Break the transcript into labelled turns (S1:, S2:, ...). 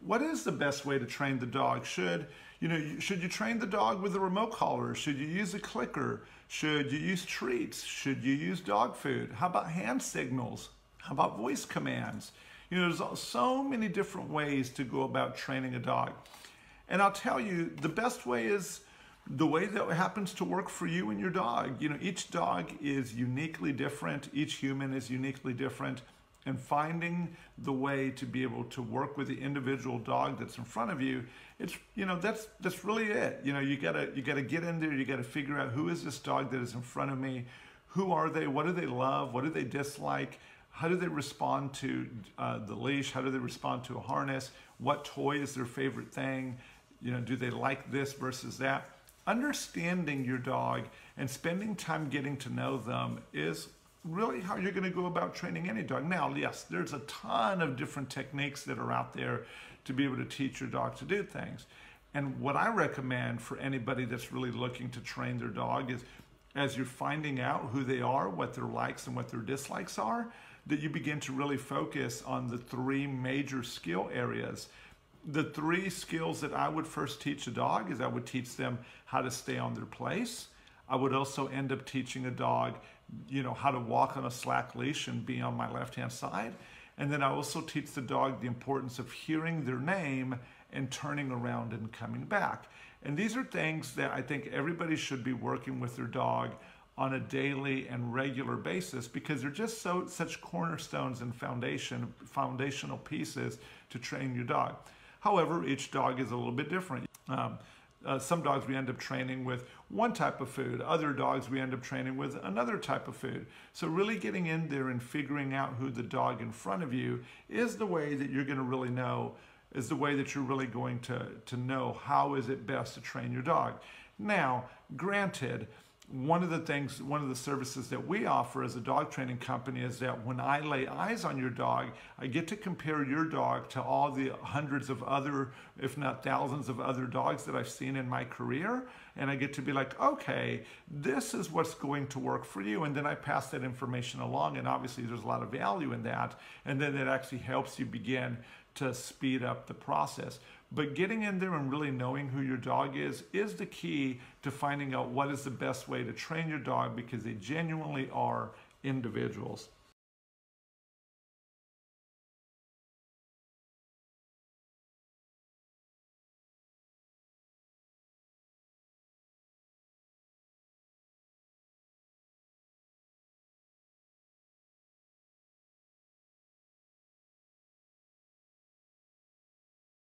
S1: what is the best way to train the dog? Should you train the dog with a remote collar? Should you use a clicker? Should you use treats? Should you use dog food? How about hand signals? How about voice commands? There's so many different ways to go about training a dog. And I'll tell you, the best way is the way that happens to work for you and your dog. Each dog is uniquely different. Each human is uniquely different. And finding the way to be able to work with the individual dog that's in front of you, that's really it. You gotta get in there. You gotta figure out, who is this dog that is in front of me? Who are they? What do they love? What do they dislike? How do they respond to the leash? How do they respond to a harness? What toy is their favorite thing? Do they like this versus that? Understanding your dog and spending time getting to know them is really how you're going to go about training any dog. Now, yes, there's a ton of different techniques that are out there to be able to teach your dog to do things. And what I recommend for anybody that's really looking to train their dog is, as you're finding out who they are, what their likes and what their dislikes are, that you begin to really focus on the three major skill areas. The three skills that I would first teach a dog is, I would teach them how to stay on their place. I would also end up teaching a dog, how to walk on a slack leash and be on my left-hand side. And then I also teach the dog the importance of hearing their name and turning around and coming back. And these are things that I think everybody should be working with their dog on a daily and regular basis, because they're just such cornerstones and foundational pieces to train your dog. However, each dog is a little bit different. Some dogs we end up training with one type of food. Other dogs we end up training with another type of food. So really getting in there and figuring out who the dog in front of you is the way that you're going to really know, is the way that you're really going to know how is it best to train your dog. Now, granted, one of the services that we offer as a dog training company is that when I lay eyes on your dog, I get to compare your dog to all the hundreds of other, if not thousands of other dogs that I've seen in my career. And I get to be like, okay, this is what's going to work for you. And then I pass that information along. And obviously there's a lot of value in that. And then it actually helps you begin to speed up the process. But getting in there and really knowing who your dog is the key to finding out what is the best way to train your dog, because they genuinely are individuals.